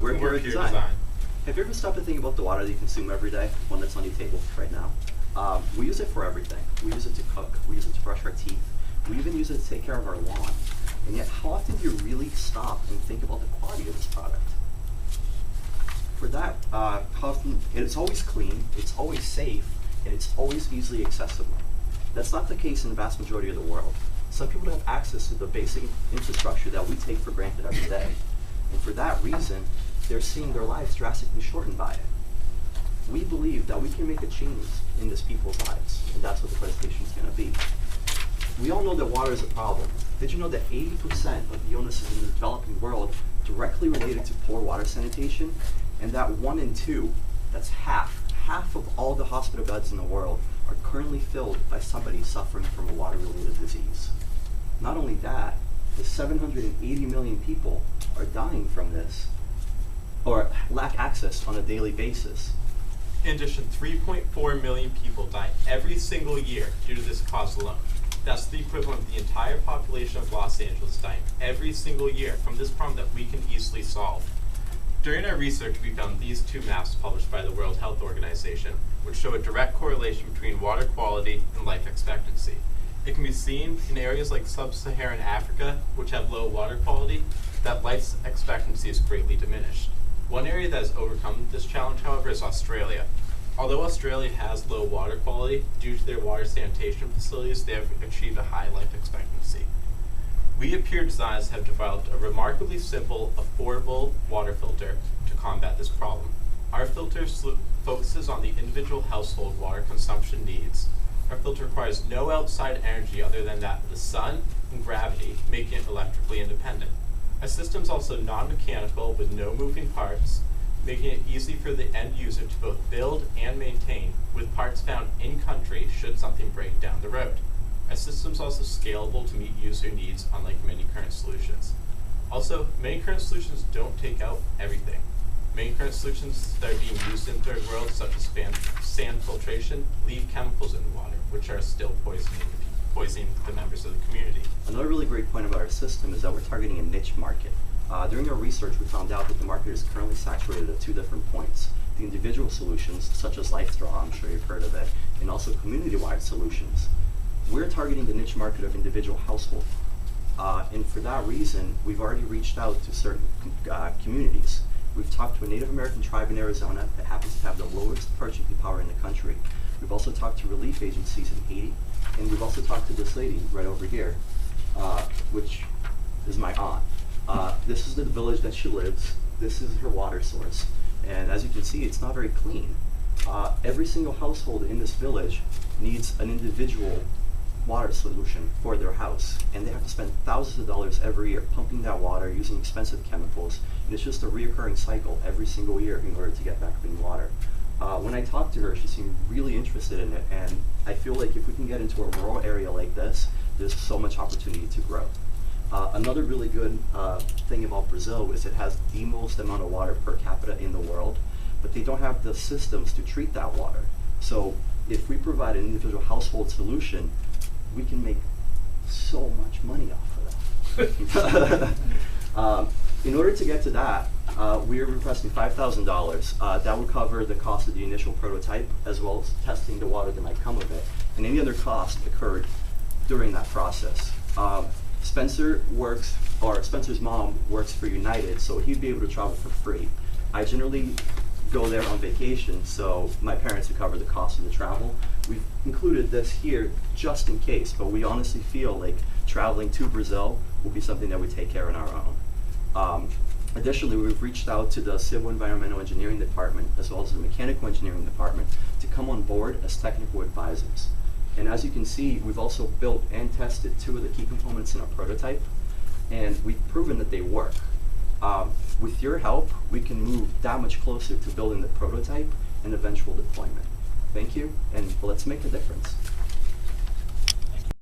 We're Pure Design. Have you ever stopped to think about the water that you consume every day, one that's on your table right now? We use it for everything. We use it to cook, we use it to brush our teeth, we even use it to take care of our lawn. And yet, how often do you really stop and think about the quality of this product? For that, it's always clean, it's always safe, and it's always easily accessible. That's not the case in the vast majority of the world. Some people don't have access to the basic infrastructure that we take for granted every day. And for that reason, they're seeing their lives drastically shortened by it. We believe that we can make a change in these people's lives, and that's what the presentation is going to be. We all know that water is a problem. Did you know that 80% of the illnesses in the developing world directly related to poor water sanitation? And that 1 in 2, that's half of all the hospital beds in the world are currently filled by somebody suffering from a water-related disease. Not only that, the 780 million people are dying from this, or lack access on a daily basis. In addition, 3.4 million people die every single year due to this cause alone. That's the equivalent of the entire population of Los Angeles dying every single year from this problem that we can easily solve. During our research, we found these two maps published by the World Health Organization, which show a direct correlation between water quality and life expectancy. It can be seen in areas like sub-Saharan Africa, which have low water quality, that life expectancy is greatly diminished. One area that has overcome this challenge, however, is Australia. Although Australia has low water quality, due to their water sanitation facilities, they have achieved a high life expectancy. We at Pure Designs have developed a remarkably simple, affordable water filter to combat this problem. Our filter focuses on the individual household water consumption needs. Our filter requires no outside energy other than that of the sun and gravity, making it electrically independent. Our system is also non-mechanical with no moving parts, making it easy for the end user to both build and maintain, with parts found in-country should something break down the road. Our system is also scalable to meet user needs, unlike many current solutions. Also, many current solutions don't take out everything. Many current solutions that are being used in third world, such as sand filtration, leave chemicals in the water, which are still poisoning the members of the community. Another really great point about our system is that we're targeting a niche market. During our research, we found out that the market is currently saturated at 2 different points. The individual solutions, such as LifeStraw, I'm sure you've heard of it, and also community-wide solutions. We're targeting the niche market of individual households. And for that reason, we've already reached out to certain communities. We've talked to a Native American tribe in Arizona that happens to have the lowest purchasing power in the country. We've also talked to relief agencies in Haiti, and we've also talked to this lady right over here, which is my aunt. This is the village that she lives. This is her water source. And as you can see, it's not very clean. Every single household in this village needs an individual water solution for their house, and they have to spend thousands of dollars every year pumping that water using expensive chemicals, and it's just a reoccurring cycle every single year in order to get that clean water. When I talked to her, she seemed really interested in it, and I feel like if we can get into a rural area like this, there's so much opportunity to grow. Another really good thing about Brazil is it has the most amount of water per capita in the world, but they don't have the systems to treat that water. So if we provide an individual household solution, we can make so much money off of that. In order to get to that, we are requesting $5,000. That would cover the cost of the initial prototype, as well as testing the water that might come with it, and any other cost occurred during that process. Spencer's mom works for United, so he'd be able to travel for free. I generally go there on vacation, so my parents would cover the cost of the travel. We've included this here just in case, but we honestly feel like traveling to Brazil will be something that we take care of on our own. Additionally, we've reached out to the Civil Environmental Engineering Department as well as the Mechanical Engineering Department to come on board as technical advisors. And as you can see, we've also built and tested 2 of the key components in our prototype, and we've proven that they work. With your help, we can move that much closer to building the prototype and eventual deployment. Thank you, and let's make a difference.